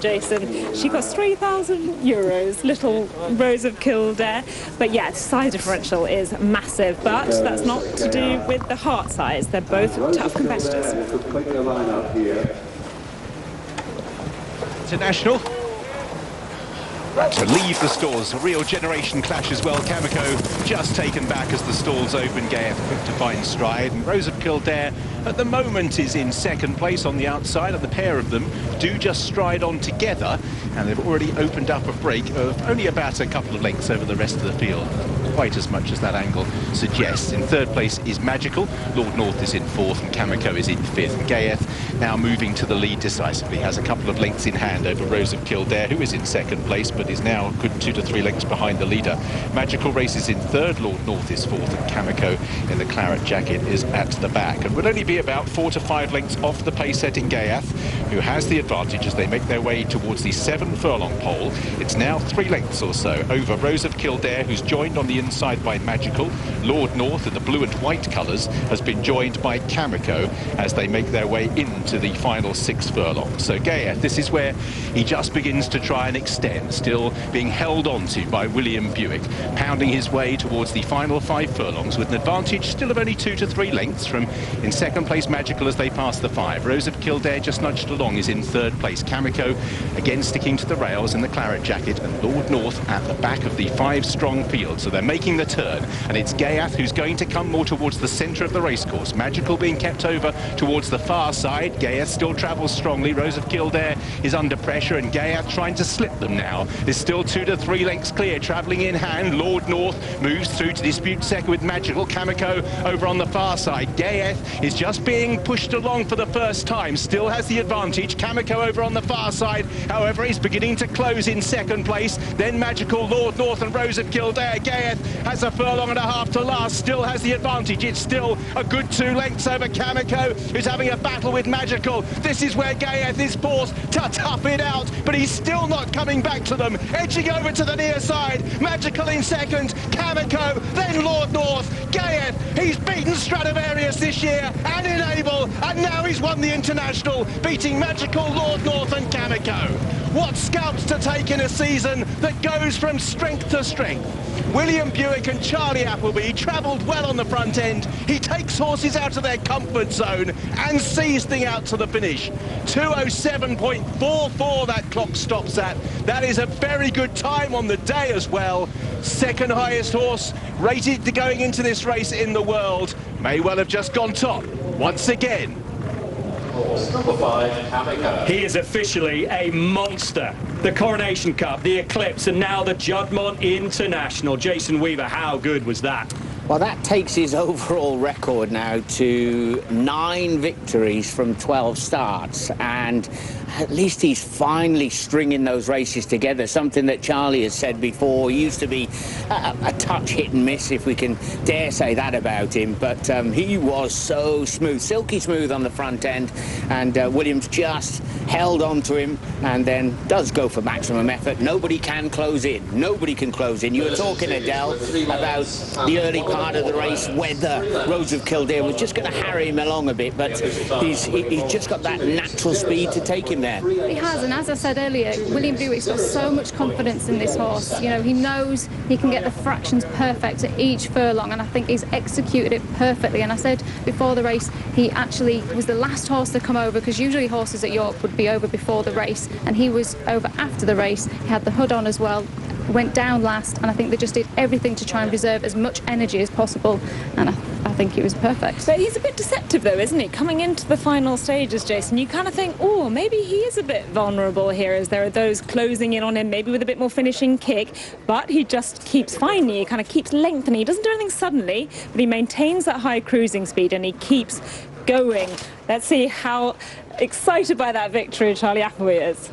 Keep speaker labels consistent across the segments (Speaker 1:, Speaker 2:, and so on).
Speaker 1: Jason, she cost €3,000, little Rose of Kildare. But yeah, the size differential is massive, but that's not to do with the heart size. They're both tough competitors.
Speaker 2: International to leave the stalls. A real generation clash as well. Kamiko just taken back as the stalls open. Ghaiyyath quick to find stride, and Rose of Kildare at the moment is in second place on the outside, and the pair of them do just stride on together, and they've already opened up a break of only about a couple of lengths over the rest of the field. Quite as much as that angle suggests. In third place is Magical, Lord North is in fourth, and Kamiko is in fifth. And Ghaiyyath now moving to the lead decisively, has a couple of lengths in hand over Rose of Kildare, who is in second place but is now a good 2 to 3 lengths behind the leader. Magical races in third, Lord North is fourth, and Kamiko in the claret jacket is at the back, and will only be about 4 to 5 lengths off the pace-setting Ghaiyyath, who has the advantage as they make their way towards the 7 furlong pole. It's now 3 lengths or so over Rose of Kildare, who's joined on the inside by Magical. Lord North in the blue and white colours has been joined by Kamiko as they make their way into the final 6 furlongs. So Ghaiyyath, this is where he just begins to try and extend, still being held onto by William Buick, pounding his way towards the final 5 furlongs with an advantage still of only 2 to 3 lengths from in second place Magical as they pass the 5. Rose of Kildare just nudged along, is in third place. Kamiko again sticking to the rails in the claret jacket, and Lord North at the back of the 5 strong field. So they're making the turn, and it's Ghaiyyath who's going to come more towards the centre of the racecourse. Magical being kept over towards the far side. Ghaiyyath still travels strongly. Rose of Kildare is under pressure, and Ghaiyyath trying to slip them now. Is still 2 to 3 lengths clear, travelling in hand. Lord North moves through to dispute second with Magical. Kamiko over on the far side. Ghaiyyath is just being pushed along for the first time, still has the advantage. Kamiko over on the far side, however, is beginning to close in second place. Then Magical, Lord North and Rose of Kildare. Ghaiyyath has a furlong and a half to last, still has the advantage. It's still a good 2 lengths over Kamiko, who's having a battle with Magical. This is where Ghaiyyath is forced to tough it out, but he's still not coming back to them. Edging over to the near side, Magical in second, Kamiko, then Lord North. Ghaiyyath, he's beaten Stradivarius this year and Enable, and now he's won the International, beating Magical, Lord North and Kamiko. What scalps to take in a season that goes from strength to strength. William Buick and Charlie Appleby travelled well on the front end. He takes horses out of their comfort zone and sees things out to the finish. 2:07.44 that clock stops at. That is a very good time on the day as well. Second highest horse rated to going into this race in the world. May well have just gone top once again.
Speaker 3: Number 5, Kamiko.
Speaker 4: He is officially a monster. The Coronation Cup, the Eclipse, and now the Juddmonte International. Jason Weaver, how good was that?
Speaker 5: Well, that takes his overall record now to 9 victories from 12 starts, and at least he's finally stringing those races together, something that Charlie has said before. He used to be a touch hit and miss, if we can dare say that about him, but he was so smooth, silky smooth on the front end, and Williams just held on to him and then does go for maximum effort. Nobody can close in. Nobody can close in. You were talking, Adele, about the early part of the race, whether Rose of Kildare was just going to harry him along a bit, but he's just got that natural speed to take him there.
Speaker 6: He has, and as I said earlier, William Buick's got so much confidence in this horse. You know, he knows he can get the fractions perfect at each furlong, and I think he's executed it perfectly. And I said before the race, he actually was the last horse to come over, because usually horses at York would be over before the race, and he was over after the race. He had the hood on as well, went down last, and I think they just did everything to try and preserve as much energy as possible, and I think it was perfect.
Speaker 1: But he's a bit deceptive though, isn't he? Coming into the final stages, Jason, you kind of think, oh, maybe he is a bit vulnerable here, as there are those closing in on him, maybe with a bit more finishing kick, but he just keeps finding, he kind of keeps lengthening. He doesn't do anything suddenly, but he maintains that high cruising speed and he keeps going. Let's see how excited by that victory Charlie Appleby is.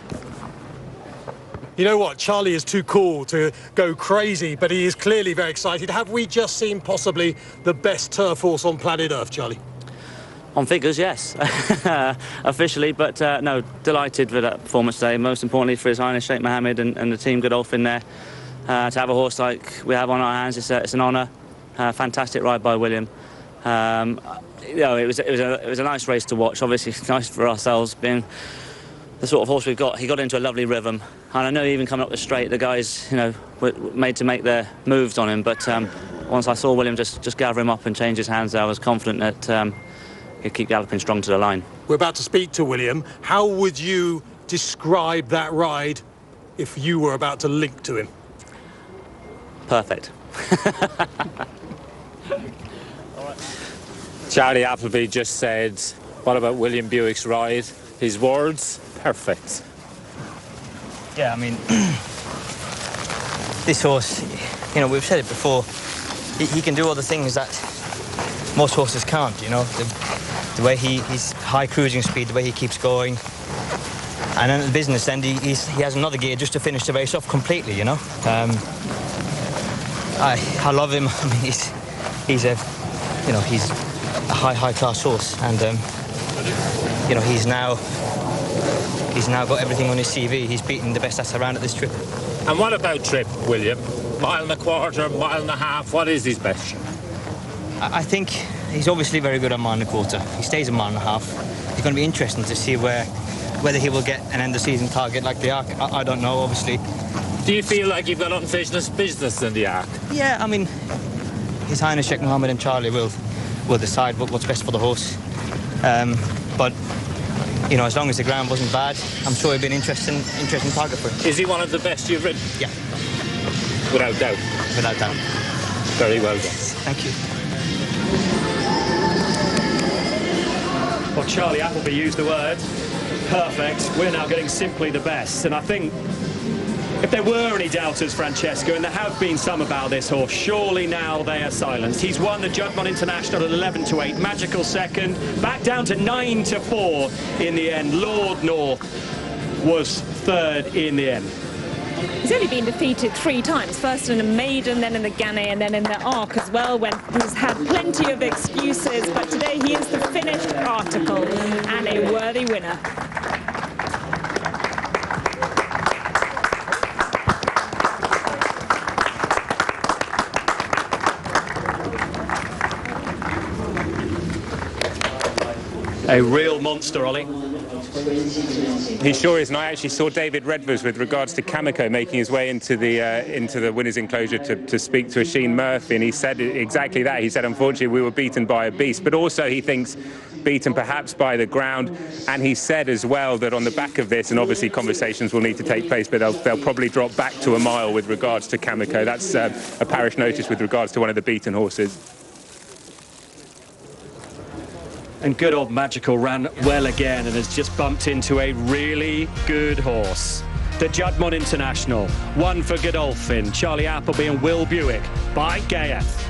Speaker 7: You know what, Charlie is too cool to go crazy, but he is clearly very excited. Have we just seen possibly the best turf horse on planet Earth, Charlie?
Speaker 8: On figures, yes, officially, but no, delighted with that performance today. Most importantly for His Highness Sheikh Mohammed and the team Godolphin there. To have a horse like we have on our hands, it's an honour. Fantastic ride by William. You know, it was a nice race to watch. Obviously, it's nice for ourselves being the sort of horse we've got. He got into a lovely rhythm, and I know even coming up the straight, the guys, you know, were made to make their moves on him. But once I saw William just gather him up and change his hands, I was confident that he'd keep galloping strong to the line.
Speaker 7: We're about to speak to William. How would you describe that ride if you were about to link to him?
Speaker 8: Perfect.
Speaker 9: Charlie Appleby just said, what about William Buick's ride? His words, perfect.
Speaker 10: Yeah, I mean, this horse, you know, we've said it before, he can do all the things that most horses can't, you know. The way he's high cruising speed, the way he keeps going. And then at the business end, he has another gear just to finish the race off completely, you know. I love him. I mean, he's a high class horse, and you know, he's now got everything on his CV. He's beaten the best that's around at this trip.
Speaker 9: And what about trip, William? 1.25 miles, 1.5 miles, what is his best?
Speaker 10: I think he's obviously very good at 1.25 miles. He stays at 1.5 miles. It's going to be interesting to see whether he will get an end of season target like the Arc. I don't know, obviously.
Speaker 9: Do you feel like you've got unfinished business in the Arc?
Speaker 10: Yeah, I mean, His Highness Sheikh Mohammed and Charlie will decide what's best for the horse. But you know, as long as the ground wasn't bad, I'm sure it'd be an interesting target for him.
Speaker 9: Is he one of the best you've ridden?
Speaker 10: Yeah.
Speaker 9: Without doubt?
Speaker 10: Without doubt.
Speaker 9: Very well done.
Speaker 10: Thank you.
Speaker 4: Well, Charlie Appleby used the word perfect. We're now getting simply the best. And I think if there were any doubters, Francesco, and there have been some about this horse, surely now they are silenced. He's won the Juddmonte International at 11-8, magical second, back down to 9-4 in the end. Lord North was third in the end.
Speaker 1: He's only been defeated 3 times, first in a maiden, then in the Ghaiyyath, and then in the Arc as well, when he's had plenty of excuses. But today he is the finished article and a worthy winner.
Speaker 4: A real monster, Ollie.
Speaker 9: He sure is, and I actually saw David Redvers with regards to Kamiko making his way into the winner's enclosure to speak to Oisin Murphy, and he said exactly that. He said, unfortunately, we were beaten by a beast, but also he thinks beaten perhaps by the ground, and he said as well that on the back of this, and obviously conversations will need to take place, but they'll probably drop back to a mile with regards to Kamiko. That's a parish notice with regards to one of the beaten horses.
Speaker 4: And good old Magical ran well again and has just bumped into a really good horse. The Juddmonte International, won for Godolphin, Charlie Appleby and Will Buick by Ghaiyyath.